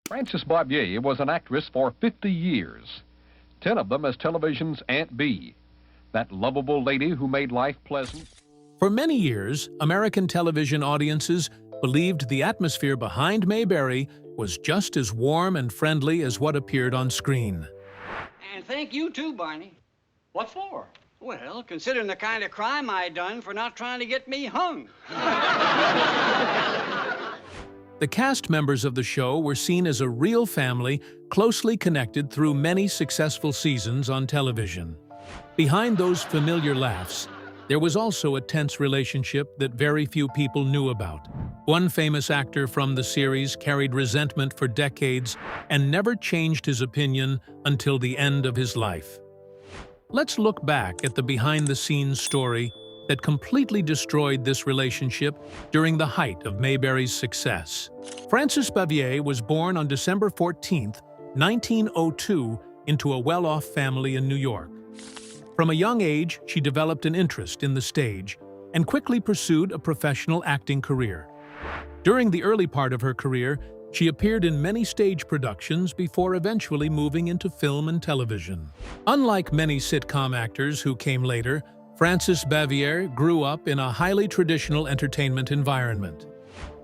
Frances Bavier was an actress for 50 years, 10 of them as television's Aunt Bee, that lovable lady who made life pleasant. For many years, American television audiences believed the atmosphere behind Mayberry was just as warm and friendly as what appeared on screen. And thank you too, Barney. What for? Well, considering the kind of crime I done for not trying to get me hung. The cast members of the show were seen as a real family, closely connected through many successful seasons on television. Behind those familiar laughs, there was also a tense relationship that very few people knew about. One famous actor from the series carried resentment for decades and never changed his opinion until the end of his life. Let's look back at the behind-the-scenes story that completely destroyed this relationship during the height of Mayberry's success. Frances Bavier was born on December 14, 1902, into a well-off family in New York. From a young age, she developed an interest in the stage and quickly pursued a professional acting career. During the early part of her career, she appeared in many stage productions before eventually moving into film and television. Unlike many sitcom actors who came later, Frances Bavier grew up in a highly traditional entertainment environment.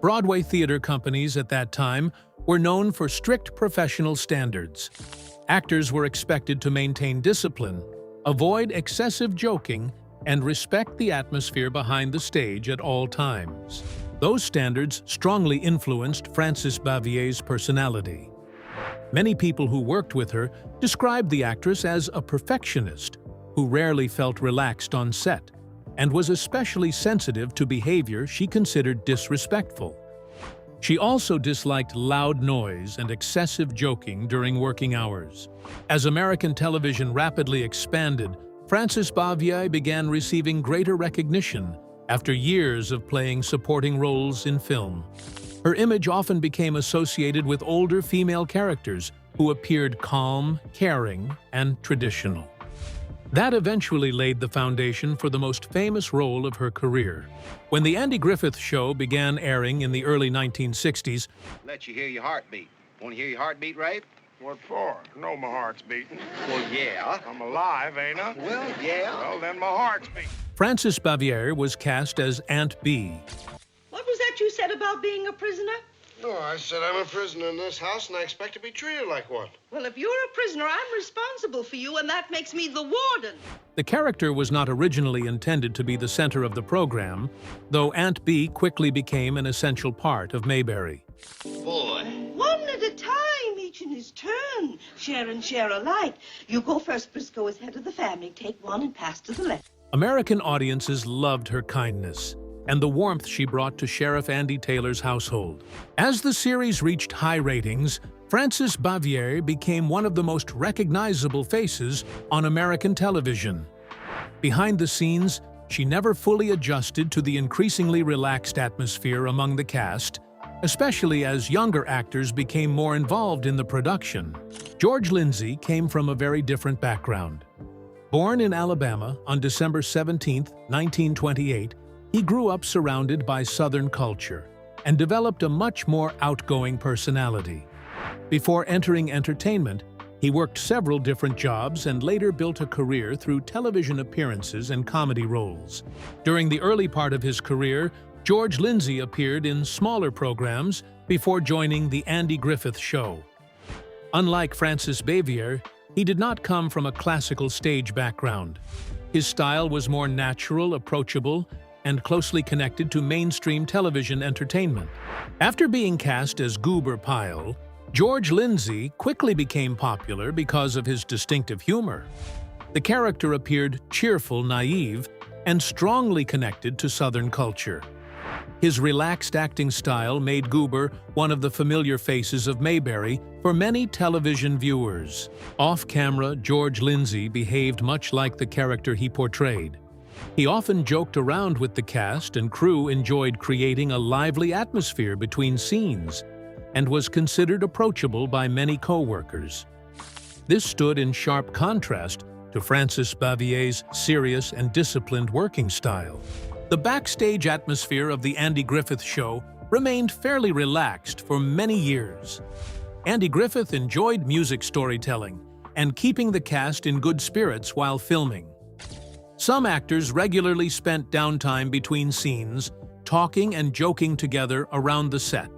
Broadway theater companies at that time were known for strict professional standards. Actors were expected to maintain discipline, avoid excessive joking, and respect the atmosphere behind the stage at all times. Those standards strongly influenced Frances Bavier's personality. Many people who worked with her described the actress as a perfectionist who rarely felt relaxed on set, and was especially sensitive to behavior she considered disrespectful. She also disliked loud noise and excessive joking during working hours. As American television rapidly expanded, Frances Bavier began receiving greater recognition after years of playing supporting roles in film. Her image often became associated with older female characters who appeared calm, caring, and traditional. That eventually laid the foundation for the most famous role of her career. When The Andy Griffith Show began airing in the early 1960s, let you hear your heartbeat. Want to hear your heartbeat, Rafe? What for? I know my heart's beating. Well, yeah. I'm alive, ain't I? Well, yeah. Well, then my heart's beating. Frances Bavier was cast as Aunt Bee. What was that you said about being a prisoner? No, I said I'm a prisoner in this house, and I expect to be treated like one. Well, if you're a prisoner, I'm responsible for you, and that makes me the warden. The character was not originally intended to be the center of the program, though Aunt Bee quickly became an essential part of Mayberry. Boy. One at a time, each in his turn. Share and share alike. You go first, Briscoe, as head of the family. Take one and pass to the left. American audiences loved her kindness and the warmth she brought to Sheriff Andy Taylor's household. As the series reached high ratings, Frances Bavier became one of the most recognizable faces on American television. Behind the scenes, she never fully adjusted to the increasingly relaxed atmosphere among the cast, especially as younger actors became more involved in the production. George Lindsay came from a very different background. Born in Alabama on December 17, 1928, he grew up surrounded by Southern culture and developed a much more outgoing personality. Before entering entertainment, he worked several different jobs and later built a career through television appearances and comedy roles. During the early part of his career, George Lindsay appeared in smaller programs before joining The Andy Griffith Show. Unlike Frances Bavier, he did not come from a classical stage background. His style was more natural, approachable, and closely connected to mainstream television entertainment. After being cast as Goober Pyle, George Lindsay quickly became popular because of his distinctive humor. The character appeared cheerful, naive, and strongly connected to Southern culture. His relaxed acting style made Goober one of the familiar faces of Mayberry for many television viewers. Off-camera, George Lindsay behaved much like the character he portrayed. He often joked around with the cast, and crew enjoyed creating a lively atmosphere between scenes and was considered approachable by many co-workers. This stood in sharp contrast to Frances Bavier's serious and disciplined working style. The backstage atmosphere of The Andy Griffith Show remained fairly relaxed for many years. Andy Griffith enjoyed music storytelling and keeping the cast in good spirits while filming. Some actors regularly spent downtime between scenes, talking and joking together around the set.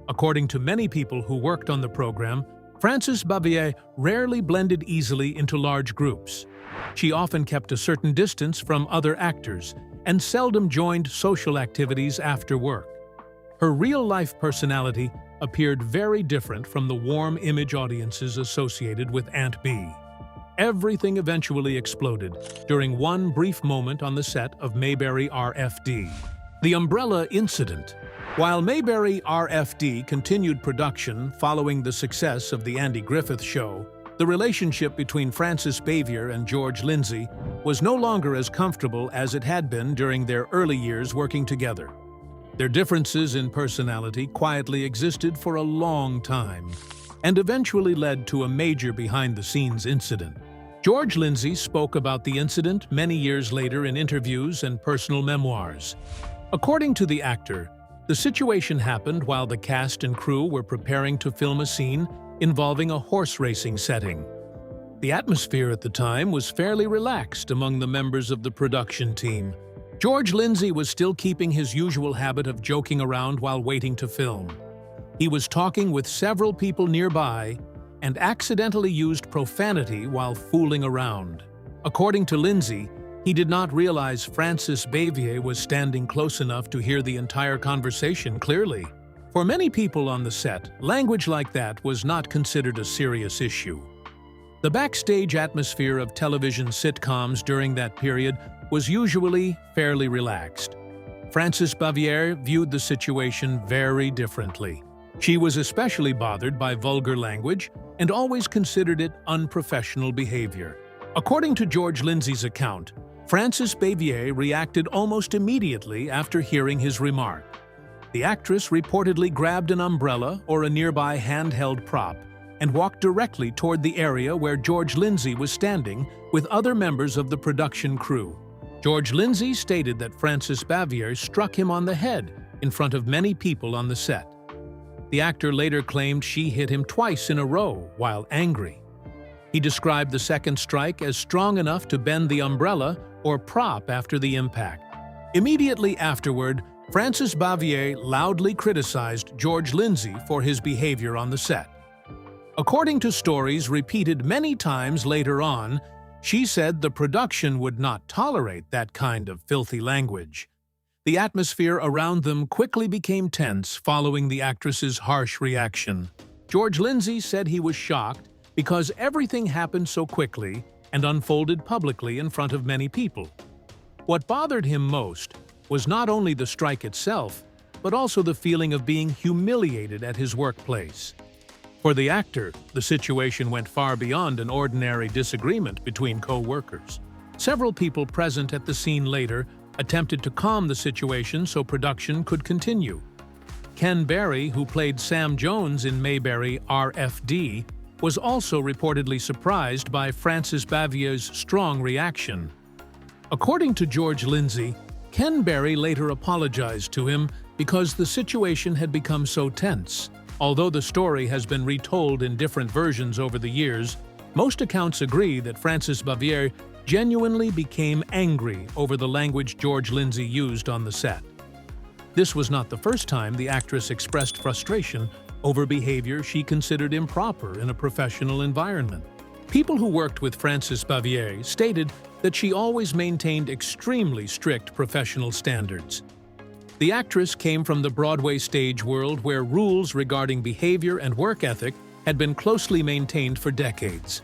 According to many people who worked on the program, Frances Bavier rarely blended easily into large groups. She often kept a certain distance from other actors and seldom joined social activities after work. Her real-life personality appeared very different from the warm image audiences associated with Aunt Bee. Everything eventually exploded during one brief moment on the set of Mayberry RFD. The Umbrella Incident. While Mayberry RFD continued production following the success of The Andy Griffith Show, the relationship between Frances Bavier and George Lindsay was no longer as comfortable as it had been during their early years working together. Their differences in personality quietly existed for a long time and eventually led to a major behind-the-scenes incident. George Lindsay spoke about the incident many years later in interviews and personal memoirs. According to the actor, the situation happened while the cast and crew were preparing to film a scene involving a horse racing setting. The atmosphere at the time was fairly relaxed among the members of the production team. George Lindsay was still keeping his usual habit of joking around while waiting to film. He was talking with several people nearby and accidentally used profanity while fooling around. According to Lindsay, he did not realize Frances Bavier was standing close enough to hear the entire conversation clearly. For many people on the set, language like that was not considered a serious issue. The backstage atmosphere of television sitcoms during that period was usually fairly relaxed. Frances Bavier viewed the situation very differently. She was especially bothered by vulgar language and always considered it unprofessional behavior. According to George Lindsay's account, Frances Bavier reacted almost immediately after hearing his remark. The actress reportedly grabbed an umbrella or a nearby handheld prop and walked directly toward the area where George Lindsay was standing with other members of the production crew. George Lindsay stated that Frances Bavier struck him on the head in front of many people on the set. The actor later claimed she hit him twice in a row while angry. He described the second strike as strong enough to bend the umbrella or prop after the impact. Immediately afterward, Frances Bavier loudly criticized George Lindsay for his behavior on the set. According to stories repeated many times later on, she said the production would not tolerate that kind of filthy language. The atmosphere around them quickly became tense following the actress's harsh reaction. George Lindsay said he was shocked because everything happened so quickly and unfolded publicly in front of many people. What bothered him most was not only the strike itself, but also the feeling of being humiliated at his workplace. For the actor, the situation went far beyond an ordinary disagreement between co-workers. Several people present at the scene later attempted to calm the situation so production could continue. Ken Barry, who played Sam Jones in Mayberry RFD, was also reportedly surprised by Frances Bavier's strong reaction. According to George Lindsay, Ken Barry later apologized to him because the situation had become so tense. Although the story has been retold in different versions over the years, most accounts agree that Frances Bavier genuinely became angry over the language George Lindsay used on the set. This was not the first time the actress expressed frustration over behavior she considered improper in a professional environment. People who worked with Frances Bavier stated that she always maintained extremely strict professional standards. The actress came from the Broadway stage world where rules regarding behavior and work ethic had been closely maintained for decades.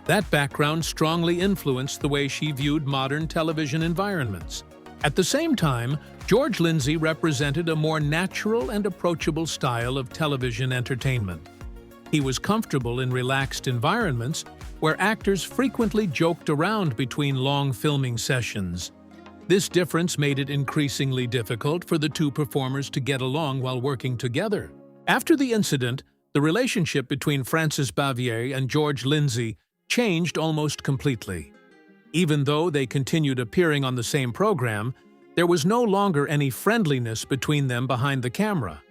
That background strongly influenced the way she viewed modern television environments. At the same time, George Lindsay represented a more natural and approachable style of television entertainment. He was comfortable in relaxed environments where actors frequently joked around between long filming sessions. This difference made it increasingly difficult for the two performers to get along while working together. After the incident, the relationship between Frances Bavier and George Lindsay changed almost completely. Even though they continued appearing on the same program, there was no longer any friendliness between them behind the camera.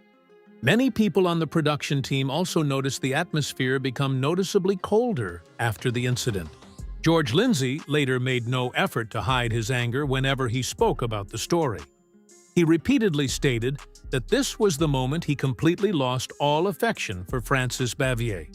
Many people on the production team also noticed the atmosphere become noticeably colder after the incident. George Lindsay later made no effort to hide his anger whenever he spoke about the story. He repeatedly stated that this was the moment he completely lost all affection for Frances Bavier.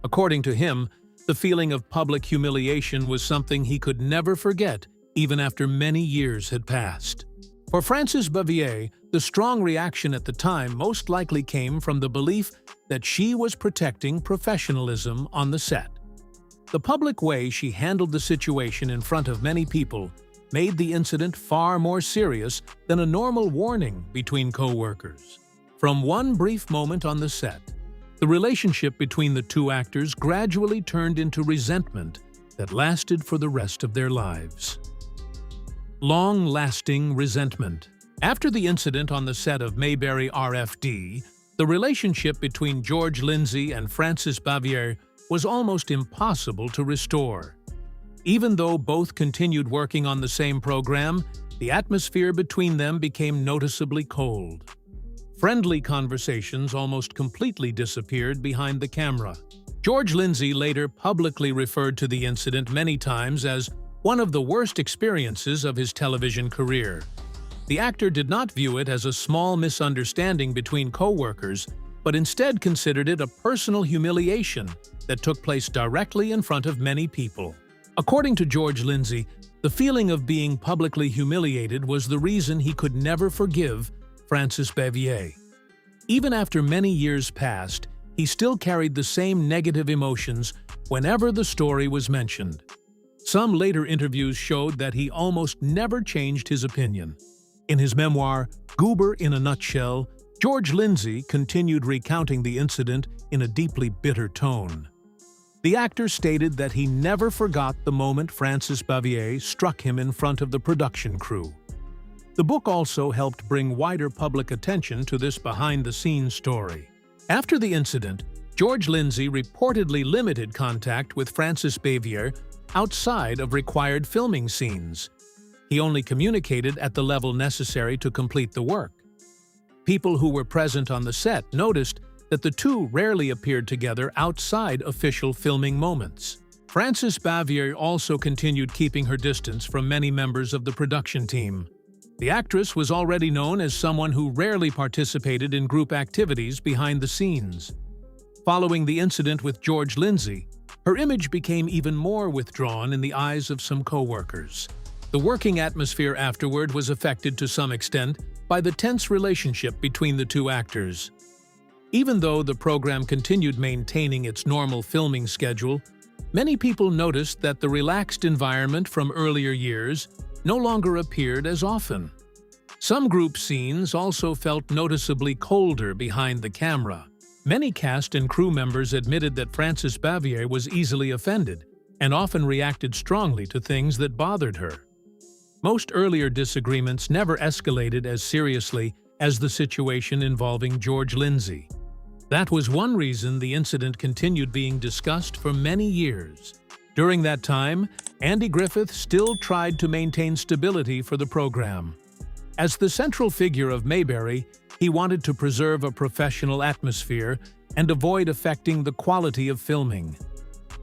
According to him, the feeling of public humiliation was something he could never forget, even after many years had passed. For Frances Bavier, the strong reaction at the time most likely came from the belief that she was protecting professionalism on the set. The public way she handled the situation in front of many people made the incident far more serious than a normal warning between co-workers. From one brief moment on the set, the relationship between the two actors gradually turned into resentment that lasted for the rest of their lives. Long-lasting resentment. After the incident on the set of Mayberry RFD, the relationship between George Lindsay and Frances Bavier was almost impossible to restore. Even though both continued working on the same program, the atmosphere between them became noticeably cold. Friendly conversations almost completely disappeared behind the camera. George Lindsay later publicly referred to the incident many times as one of the worst experiences of his television career. The actor did not view it as a small misunderstanding between co-workers, but instead considered it a personal humiliation that took place directly in front of many people. According to George Lindsay, the feeling of being publicly humiliated was the reason he could never forgive Frances Bavier. Even after many years passed, he still carried the same negative emotions whenever the story was mentioned. Some later interviews showed that he almost never changed his opinion. In his memoir, Goober in a Nutshell, George Lindsay continued recounting the incident in a deeply bitter tone. The actor stated that he never forgot the moment Frances Bavier struck him in front of the production crew. The book also helped bring wider public attention to this behind-the-scenes story. After the incident, George Lindsay reportedly limited contact with Frances Bavier outside of required filming scenes. He only communicated at the level necessary to complete the work. People who were present on the set noticed that the two rarely appeared together outside official filming moments. Frances Bavier also continued keeping her distance from many members of the production team. The actress was already known as someone who rarely participated in group activities behind the scenes. Following the incident with George Lindsay, her image became even more withdrawn in the eyes of some co-workers. The working atmosphere afterward was affected to some extent by the tense relationship between the two actors. Even though the program continued maintaining its normal filming schedule, many people noticed that the relaxed environment from earlier years no longer appeared as often. Some group scenes also felt noticeably colder behind the camera. Many cast and crew members admitted that Frances Bavier was easily offended and often reacted strongly to things that bothered her. Most earlier disagreements never escalated as seriously as the situation involving George Lindsay. That was one reason the incident continued being discussed for many years. During that time, Andy Griffith still tried to maintain stability for the program. As the central figure of Mayberry, he wanted to preserve a professional atmosphere and avoid affecting the quality of filming.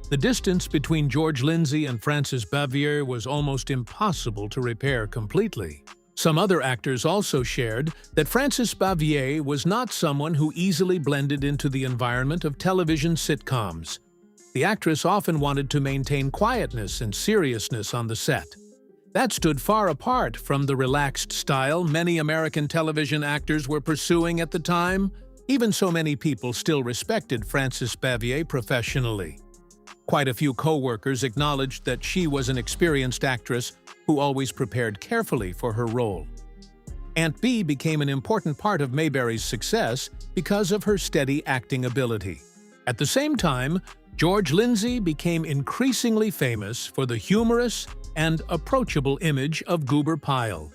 The distance between George Lindsay and Frances Bavier was almost impossible to repair completely. Some other actors also shared that Frances Bavier was not someone who easily blended into the environment of television sitcoms. The actress often wanted to maintain quietness and seriousness on the set. That stood far apart from the relaxed style many American television actors were pursuing at the time. Even so, many people still respected Frances Bavier professionally. Quite a few co-workers acknowledged that she was an experienced actress who always prepared carefully for her role. Aunt Bee became an important part of Mayberry's success because of her steady acting ability. At the same time, George Lindsay became increasingly famous for the humorous and approachable image of Goober Pyle.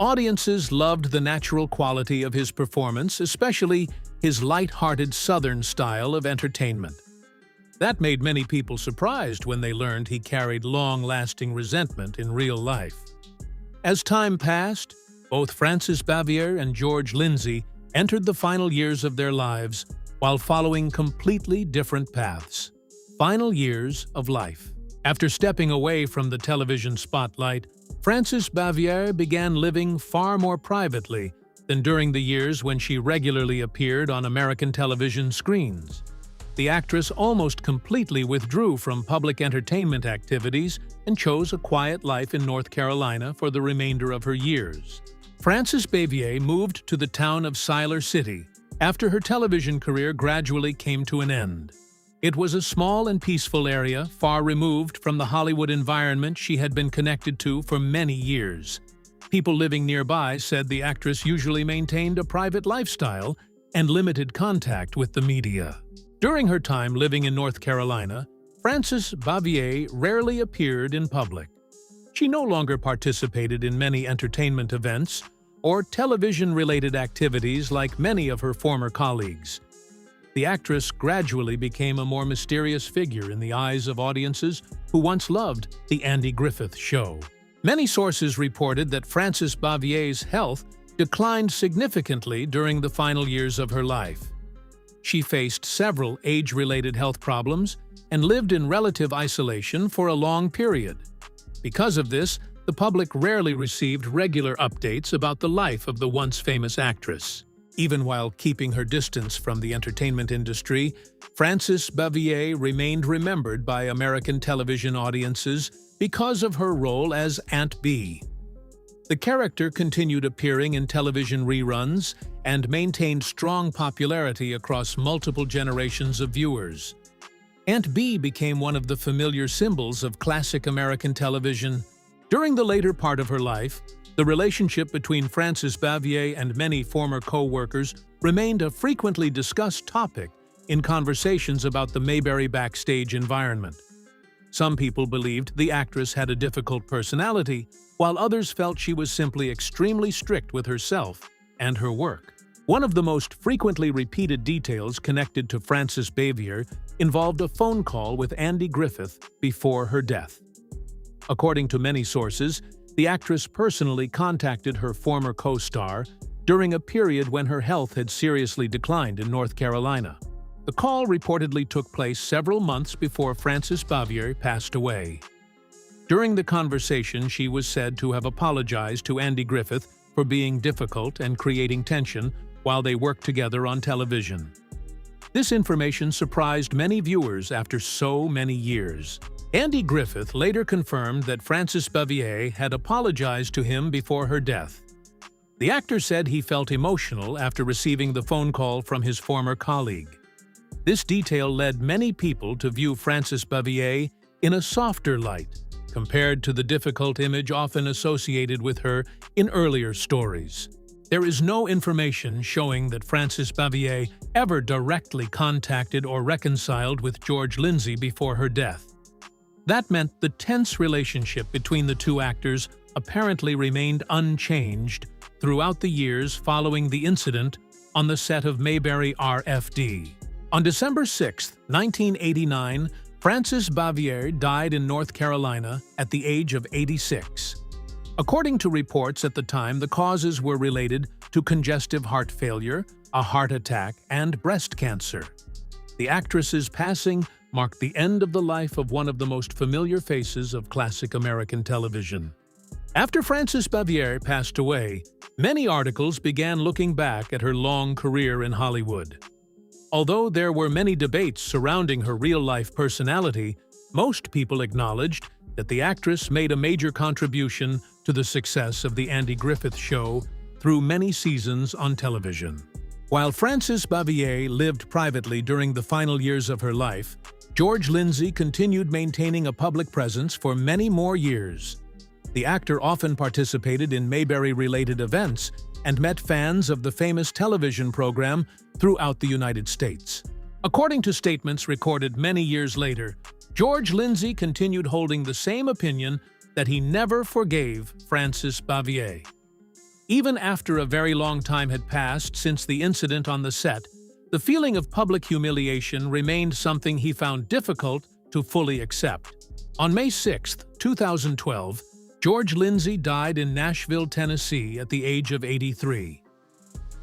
Audiences loved the natural quality of his performance, especially his light-hearted Southern style of entertainment. That made many people surprised when they learned he carried long-lasting resentment in real life. As time passed, both Frances Bavier and George Lindsay entered the final years of their lives while following completely different paths. Final years of life. After stepping away from the television spotlight, Frances Bavier began living far more privately than during the years when she regularly appeared on American television screens. The actress almost completely withdrew from public entertainment activities and chose a quiet life in North Carolina for the remainder of her years. Frances Bavier moved to the town of Siler City after her television career gradually came to an end. It was a small and peaceful area, far removed from the Hollywood environment she had been connected to for many years. People living nearby said the actress usually maintained a private lifestyle and limited contact with the media. During her time living in North Carolina, Frances Bavier rarely appeared in public. She no longer participated in many entertainment events or television-related activities like many of her former colleagues. The actress gradually became a more mysterious figure in the eyes of audiences who once loved The Andy Griffith Show. Many sources reported that Frances Bavier's health declined significantly during the final years of her life. She faced several age-related health problems and lived in relative isolation for a long period. Because of this, the public rarely received regular updates about the life of the once famous actress. Even while keeping her distance from the entertainment industry, Frances Bavier remained remembered by American television audiences because of her role as Aunt Bee. The character continued appearing in television reruns and maintained strong popularity across multiple generations of viewers. Aunt Bee became one of the familiar symbols of classic American television. During the later part of her life, the relationship between Frances Bavier and many former co-workers remained a frequently discussed topic in conversations about the Mayberry backstage environment. Some people believed the actress had a difficult personality, while others felt she was simply extremely strict with herself and her work. One of the most frequently repeated details connected to Frances Bavier involved a phone call with Andy Griffith before her death. According to many sources, the actress personally contacted her former co-star during a period when her health had seriously declined in North Carolina. The call reportedly took place several months before Frances Bavier passed away. During the conversation, she was said to have apologized to Andy Griffith for being difficult and creating tension while they worked together on television. This information surprised many viewers after so many years. Andy Griffith later confirmed that Frances Bavier had apologized to him before her death. The actor said he felt emotional after receiving the phone call from his former colleague. This detail led many people to view Frances Bavier in a softer light, compared to the difficult image often associated with her in earlier stories. There is no information showing that Frances Bavier ever directly contacted or reconciled with George Lindsay before her death. That meant the tense relationship between the two actors apparently remained unchanged throughout the years following the incident on the set of Mayberry RFD. On December 6, 1989, Frances Bavier died in North Carolina at the age of 86. According to reports at the time, the causes were related to congestive heart failure, a heart attack, and breast cancer. The actress's passing marked the end of the life of one of the most familiar faces of classic American television. After Frances Bavier passed away, many articles began looking back at her long career in Hollywood. Although there were many debates surrounding her real-life personality, most people acknowledged that the actress made a major contribution to the success of The Andy Griffith Show through many seasons on television. While Frances Bavier lived privately during the final years of her life, George Lindsay continued maintaining a public presence for many more years. The actor often participated in Mayberry-related events and met fans of the famous television program throughout the United States. According to statements recorded many years later, George Lindsay continued holding the same opinion that he never forgave Frances Bavier. Even after a very long time had passed since the incident on the set, the feeling of public humiliation remained something he found difficult to fully accept. On May 6, 2012, George Lindsay died in Nashville, Tennessee at the age of 83.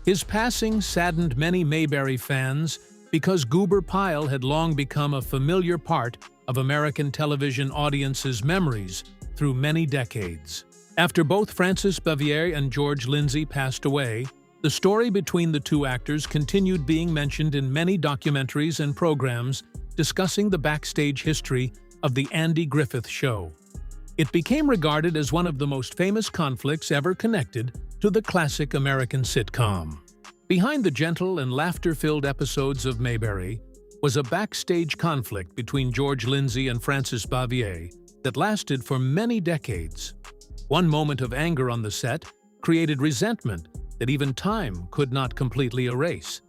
His passing saddened many Mayberry fans because Goober Pyle had long become a familiar part of American television audiences' memories through many decades. After both Frances Bavier and George Lindsay passed away, the story between the two actors continued being mentioned in many documentaries and programs discussing the backstage history of The Andy Griffith Show. It became regarded as one of the most famous conflicts ever connected to the classic American sitcom. Behind the gentle and laughter-filled episodes of Mayberry was a backstage conflict between George Lindsay and Frances Bavier that lasted for many decades. One moment of anger on the set created resentment that even time could not completely erase.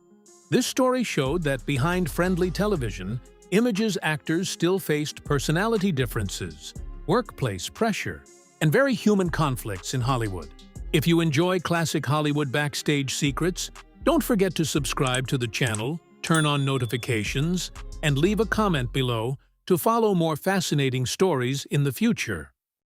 This story showed that behind friendly television, Image's actors still faced personality differences, workplace pressure, and very human conflicts in Hollywood. If you enjoy classic Hollywood backstage secrets, don't forget to subscribe to the channel, turn on notifications, and leave a comment below to follow more fascinating stories in the future.